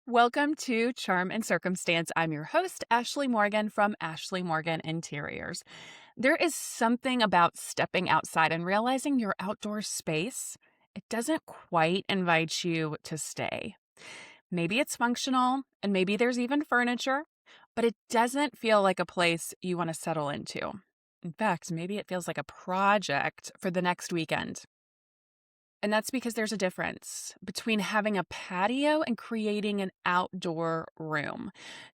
Welcome to Charm and Circumstance. I'm your host, Ashley Morgan from Ashley Morgan Interiors. There is something about stepping outside and realizing your outdoor space, it doesn't quite invite you to stay. Maybe it's functional and maybe there's even furniture, but it doesn't feel like a place you want to settle into. In fact, maybe it feels like a project for the next weekend. And that's because there's a difference between having a patio and creating an outdoor room.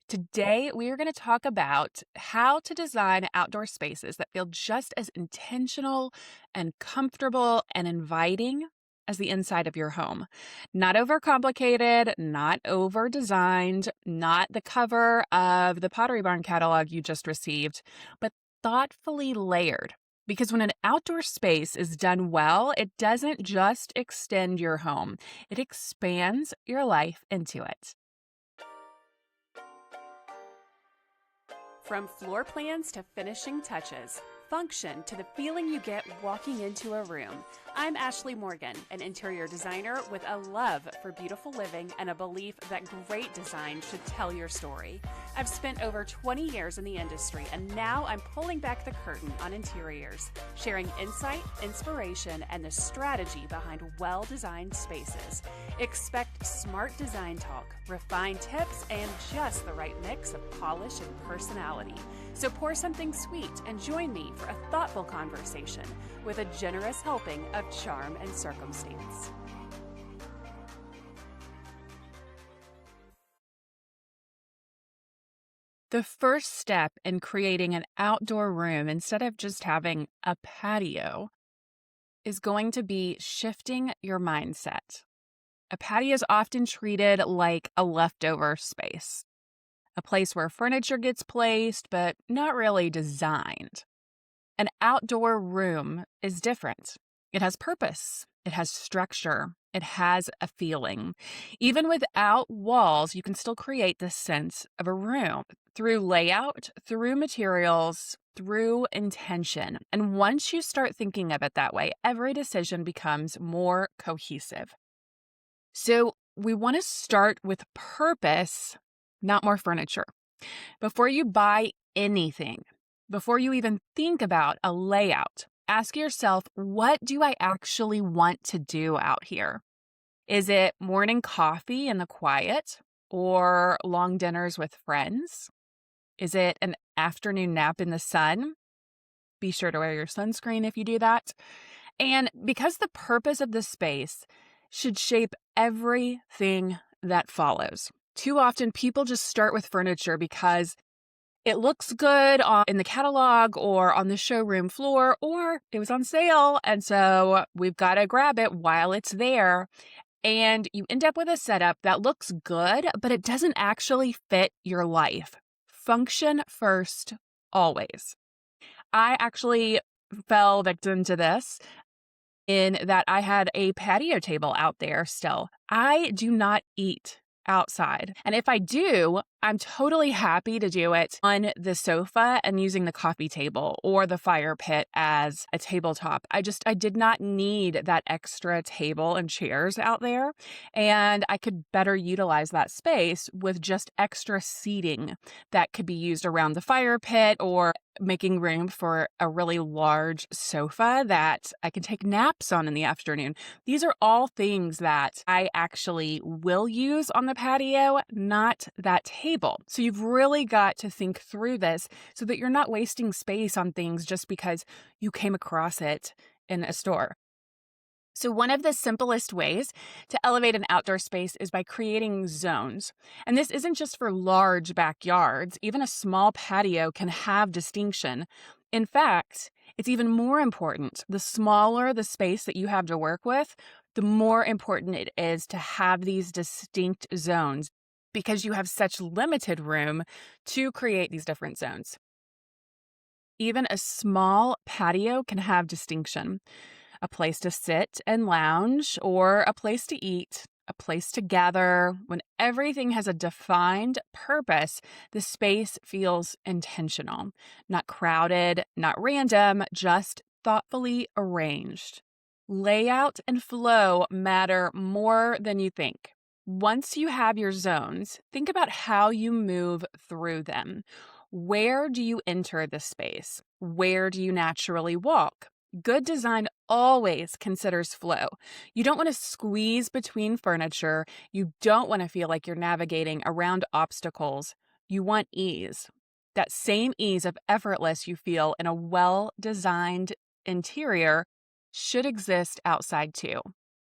Today, we are going to talk about how to design outdoor spaces that feel just as intentional and comfortable and inviting as the inside of your home. Not overcomplicated, not over designed, not the cover of the Pottery Barn catalog you just received, but thoughtfully layered. Because when an outdoor space is done well, it doesn't just extend your home, it expands your life into it. From floor plans to finishing touches, function to the feeling you get walking into a room, I'm Ashley Morgan, an interior designer with a love for beautiful living and a belief that great design should tell your story. I've spent over 20 years in the industry, and now I'm pulling back the curtain on interiors, sharing insight, inspiration, and the strategy behind well-designed spaces. Expect smart design talk, refined tips, and just the right mix of polish and personality. So pour something sweet and join me for a thoughtful conversation with a generous helping of charm and circumstance. The first step in creating an outdoor room instead of just having a patio is going to be shifting your mindset. A patio is often treated like a leftover space, a place where furniture gets placed, but not really designed. An outdoor room is different. It has purpose, it has structure, it has a feeling. Even without walls, you can still create the sense of a room through layout, through materials, through intention. And once you start thinking of it that way, every decision becomes more cohesive. So we want to start with purpose, not more furniture. Before you buy anything, before you even think about a layout, ask yourself, what do I actually want to do out here? Is it morning coffee in the quiet or long dinners with friends? Is it an afternoon nap in the sun? Be sure to wear your sunscreen if you do that. And because the purpose of the space should shape everything that follows. Too often, people just start with furniture because it looks good in the catalog or on the showroom floor, or it was on sale, and so we've got to grab it while it's there. And you end up with a setup that looks good, but it doesn't actually fit your life. Function first, always. I actually fell victim to this in that I had a patio table out there still. I do not eat outside. And if I do, I'm totally happy to do it on the sofa and using the coffee table or the fire pit as a tabletop. I did not need that extra table and chairs out there. And I could better utilize that space with just extra seating that could be used around the fire pit or making room for a really large sofa that I can take naps on in the afternoon. These are all things that I actually will use on the patio, not that table. So you've really got to think through this so that you're not wasting space on things just because you came across it in a store. So one of the simplest ways to elevate an outdoor space is by creating zones. And this isn't just for large backyards. Even a small patio can have distinction. In fact, it's even more important. The smaller the space that you have to work with, the more important it is to have these distinct zones because you have such limited room to create these different zones. Even a small patio can have distinction. A place to sit and lounge, or a place to eat, a place to gather. When everything has a defined purpose, the space feels intentional, not crowded, not random, just thoughtfully arranged. Layout and flow matter more than you think. Once you have your zones, think about how you move through them. Where do you enter the space? Where do you naturally walk? Good design always considers flow. You don't want to squeeze between furniture. You don't want to feel like you're navigating around obstacles. You want ease. That same ease of effortless you feel in a well designed interior should exist outside too.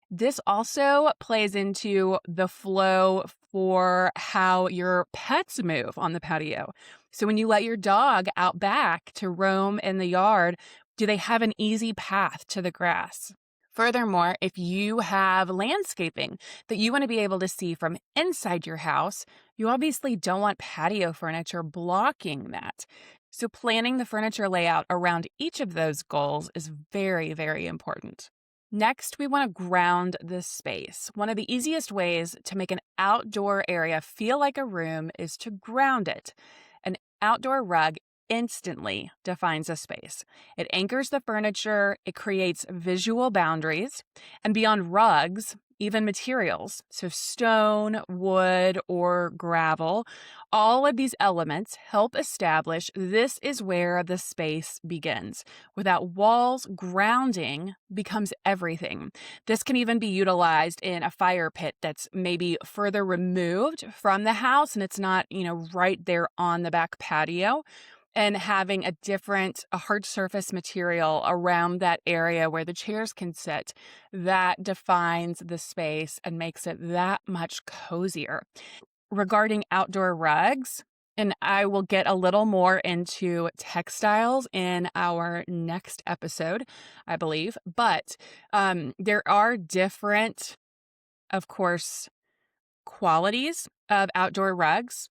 This also plays into the flow for how your pets move on the patio. So when you let your dog out back to roam in the yard, do they have an easy path to the grass? Furthermore, if you have landscaping that you want to be able to see from inside your house, you obviously don't want patio furniture blocking that. So planning the furniture layout around each of those goals is very, very important. Next, we want to ground the space. One of the easiest ways to make an outdoor area feel like a room is to ground it. An outdoor rug instantly defines a space. It anchors the furniture, it creates visual boundaries, and beyond rugs, even materials, so stone, wood, or gravel, all of these elements help establish this is where the space begins. Without walls, grounding becomes everything. This can even be utilized in a fire pit that's maybe further removed from the house and it's not, right there on the back patio. And having a hard surface material around that area where the chairs can sit, that defines the space and makes it that much cozier. Regarding outdoor rugs, and I will get a little more into textiles in our next episode, I believe. But there are different, of course, qualities of outdoor rugs.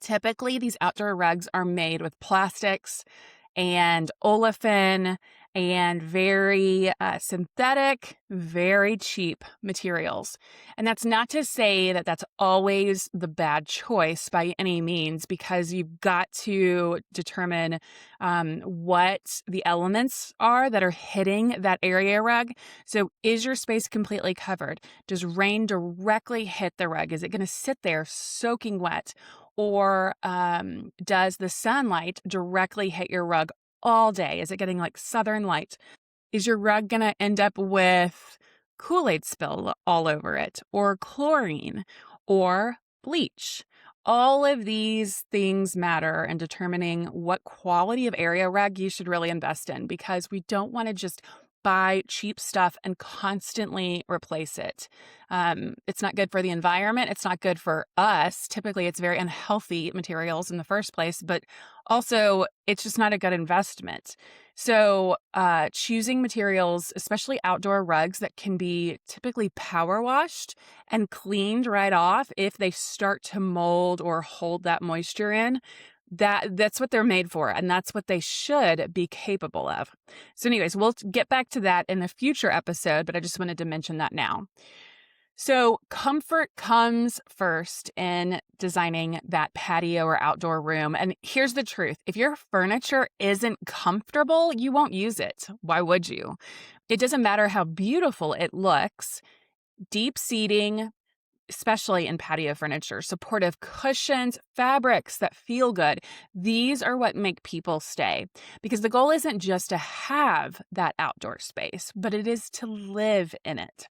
Typically, these outdoor rugs are made with plastics and olefin and very synthetic, very cheap materials. And that's not to say that that's always the bad choice by any means, because you've got to determine what the elements are that are hitting that area rug. So is your space completely covered? Does rain directly hit the rug? Is it going to sit there soaking wet? Or does the sunlight directly hit your rug all day? Is it getting like southern light? Is your rug going to end up with Kool-Aid spill all over it, or chlorine, or bleach? All of these things matter in determining what quality of area rug you should really invest in, because we don't want to just buy cheap stuff and constantly replace it. It's not good for the environment. It's not good for us. Typically, it's very unhealthy materials in the first place, but also it's just not a good investment. So choosing materials, especially outdoor rugs that can be typically power washed and cleaned right off if they start to mold or hold that moisture in, that's what they're made for, and that's what they should be capable of. So anyways, we'll get back to that in a future episode, but I just wanted to mention that now. So comfort comes first in designing that patio or outdoor room. And here's the truth. If your furniture isn't comfortable, you won't use it. Why would you? It doesn't matter how beautiful it looks. Deep seating, especially in patio furniture, supportive cushions, fabrics that feel good. These are what make people stay, because the goal isn't just to have that outdoor space, but it is to live in it.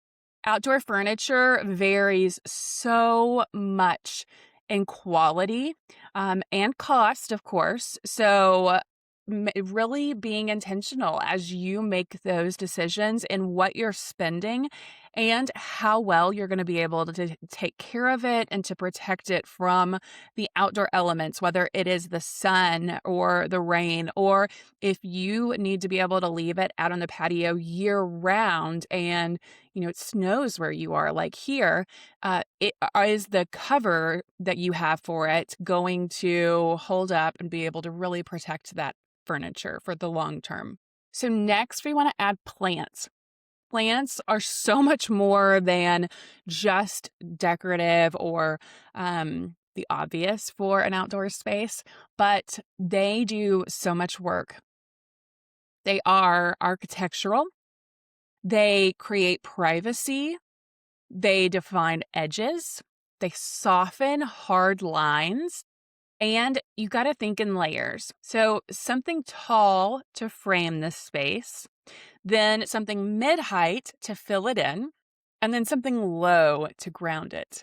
Outdoor furniture varies so much in quality and cost, of course. So really being intentional as you make those decisions in what you're spending and how well you're going to be able to take care of it and to protect it from the outdoor elements, whether it is the sun or the rain, or if you need to be able to leave it out on the patio year round and it snows where you are, like here, is the cover that you have for it going to hold up and be able to really protect that furniture for the long term. So next, we want to add plants. Plants are so much more than just decorative or the obvious for an outdoor space, but they do so much work. They are architectural. They create privacy. They define edges, they soften hard lines, and you got to think in layers. So, something tall to frame this space, then something mid height to fill it in, and then something low to ground it.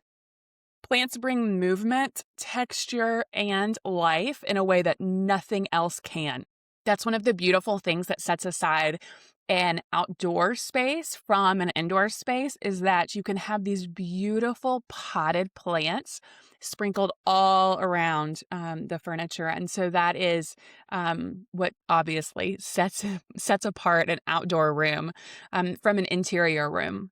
Plants bring movement, texture, and life in a way that nothing else can. That's one of the beautiful things that sets aside an outdoor space from an indoor space is that you can have these beautiful potted plants sprinkled all around the furniture. And so that is what obviously sets apart an outdoor room from an interior room.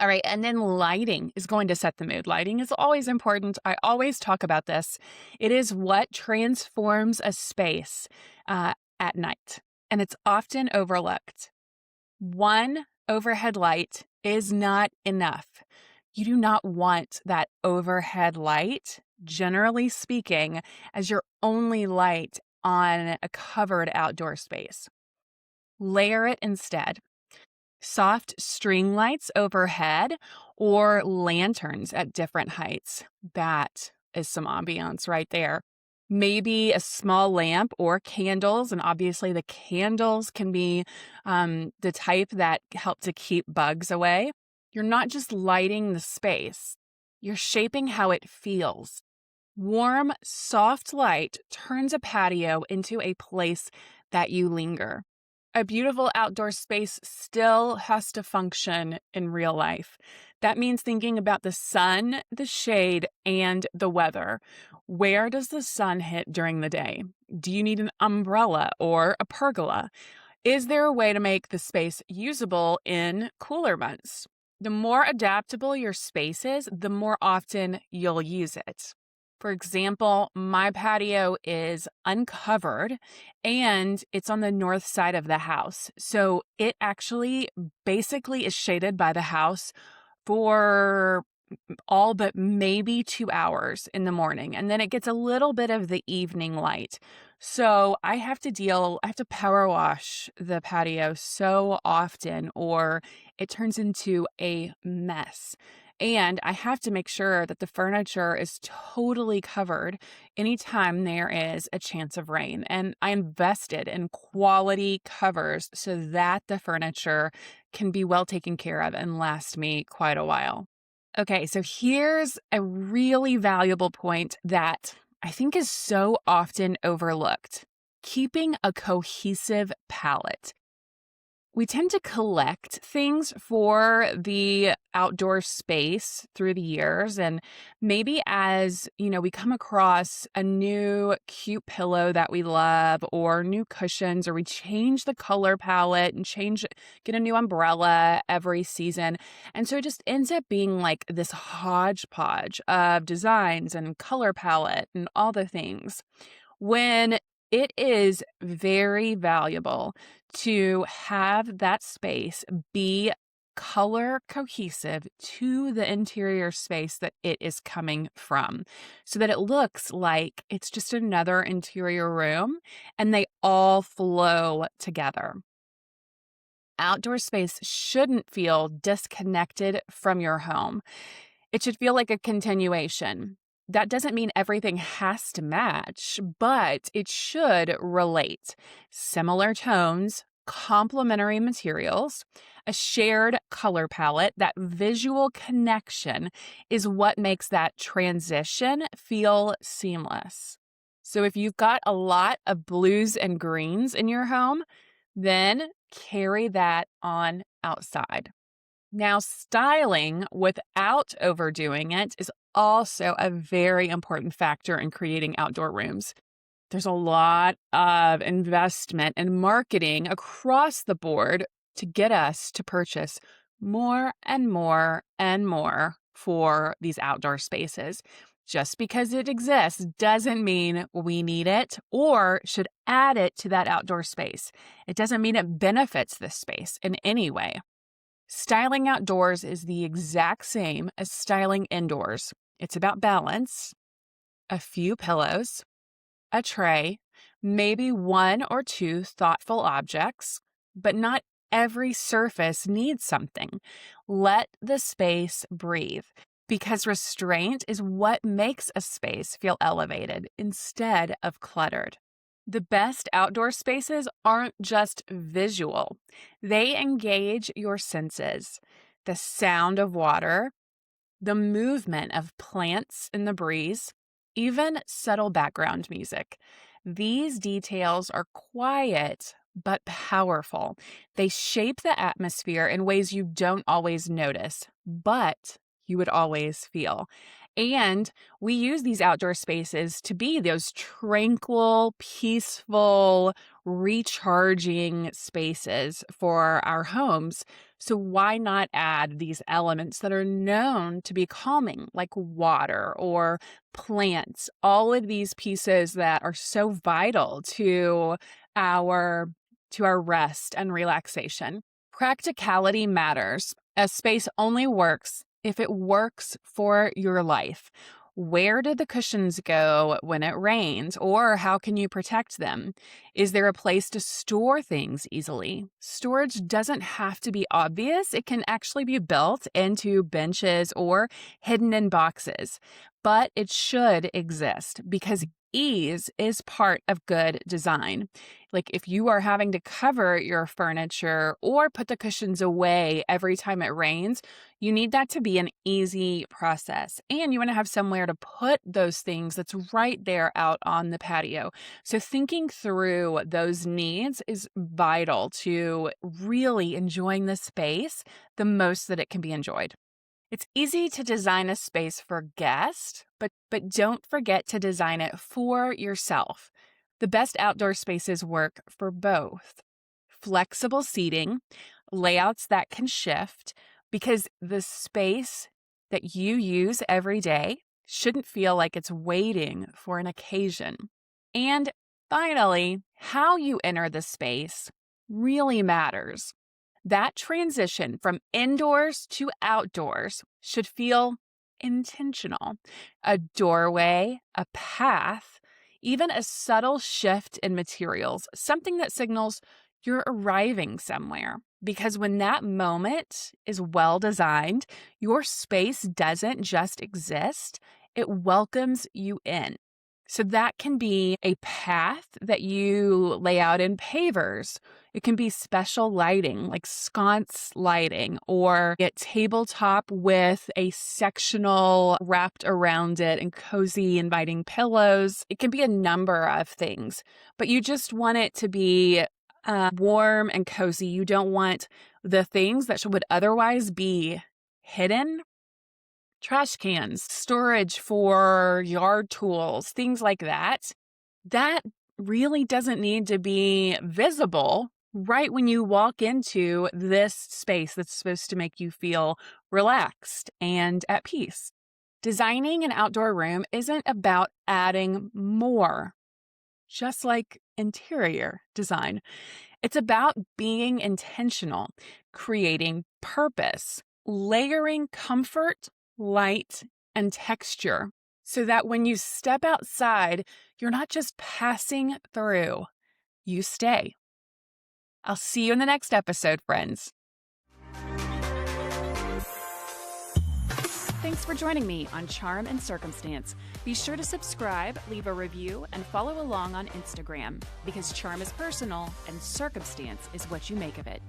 All right, and then lighting is going to set the mood. Lighting is always important. I always talk about this. It is what transforms a space at night, and it's often overlooked. One overhead light is not enough. You do not want that overhead light, generally speaking, as your only light on a covered outdoor space. Layer it instead. Soft string lights overhead or lanterns at different heights. That is some ambiance right there. Maybe a small lamp or candles. And obviously, the candles can be the type that help to keep bugs away. You're not just lighting the space, you're shaping how it feels. Warm, soft light turns a patio into a place that you linger. A beautiful outdoor space still has to function in real life. That means thinking about the sun, the shade, and the weather. Where does the sun hit during the day? Do you need an umbrella or a pergola? Is there a way to make the space usable in cooler months? The more adaptable your space is, the more often you'll use it. For example, my patio is uncovered and it's on the north side of the house. So it actually basically is shaded by the house for all but maybe 2 hours in the morning. And then it gets a little bit of the evening light. So I have to power wash the patio so often, or it turns into a mess. And I have to make sure that the furniture is totally covered anytime there is a chance of rain. And I invested in quality covers so that the furniture can be well taken care of and last me quite a while. Okay, so here's a really valuable point that I think is so often overlooked: keeping a cohesive palette. We tend to collect things for the outdoor space through the years. And maybe as, we come across a new cute pillow that we love or new cushions, or we change the color palette and get a new umbrella every season. And so it just ends up being like this hodgepodge of designs and color palette and all the things. When it is very valuable to have that space be color cohesive to the interior space that it is coming from, so that it looks like it's just another interior room and they all flow together. Outdoor space shouldn't feel disconnected from your home. It should feel like a continuation. That doesn't mean everything has to match, but it should relate. Similar tones, complementary materials, a shared color palette, that visual connection is what makes that transition feel seamless. So if you've got a lot of blues and greens in your home, then carry that on outside. Now, styling without overdoing it is also a very important factor in creating outdoor rooms. There's a lot of investment and marketing across the board to get us to purchase more and more and more for these outdoor spaces. Just because it exists doesn't mean we need it or should add it to that outdoor space. It doesn't mean it benefits this space in any way. Styling outdoors is the exact same as styling indoors. It's about balance, a few pillows, a tray, maybe one or two thoughtful objects, but not every surface needs something. Let the space breathe, because restraint is what makes a space feel elevated instead of cluttered. The best outdoor spaces aren't just visual, they engage your senses. The sound of water, the movement of plants in the breeze, even subtle background music. These details are quiet but powerful. They shape the atmosphere in ways you don't always notice, but you would always feel. And we use these outdoor spaces to be those tranquil, peaceful, recharging spaces for our homes. So why not add these elements that are known to be calming, like water or plants, all of these pieces that are so vital to our rest and relaxation. Practicality matters. A space only works if it works for your life. Where did the cushions go when it rains, or how can you protect them? Is there a place to store things easily? Storage doesn't have to be obvious. It can actually be built into benches or hidden in boxes, but it should exist because ease is part of good design. Like if you are having to cover your furniture or put the cushions away every time it rains, you need that to be an easy process. And you want to have somewhere to put those things that's right there out on the patio. So thinking through those needs is vital to really enjoying the space the most that it can be enjoyed. It's easy to design a space for guests, but don't forget to design it for yourself. The best outdoor spaces work for both. Flexible seating, layouts that can shift, because the space that you use every day shouldn't feel like it's waiting for an occasion. And finally, how you enter the space really matters. That transition from indoors to outdoors should feel intentional. A doorway, a path, even a subtle shift in materials, something that signals you're arriving somewhere. Because when that moment is well designed, your space doesn't just exist, it welcomes you in. So that can be a path that you lay out in pavers. It can be special lighting, like sconce lighting, or a tabletop with a sectional wrapped around it and cozy, inviting pillows. It can be a number of things, but you just want it to be warm and cozy. You don't want the things that would otherwise be hidden. Trash cans, storage for yard tools, things like that. That really doesn't need to be visible right when you walk into this space that's supposed to make you feel relaxed and at peace. Designing an outdoor room isn't about adding more, just like interior design. It's about being intentional, creating purpose, layering comfort, light, and texture, so that when you step outside, you're not just passing through, you stay. I'll see you in the next episode, friends. Thanks for joining me on Charm and Circumstance. Be sure to subscribe, leave a review, and follow along on Instagram, because charm is personal and circumstance is what you make of it.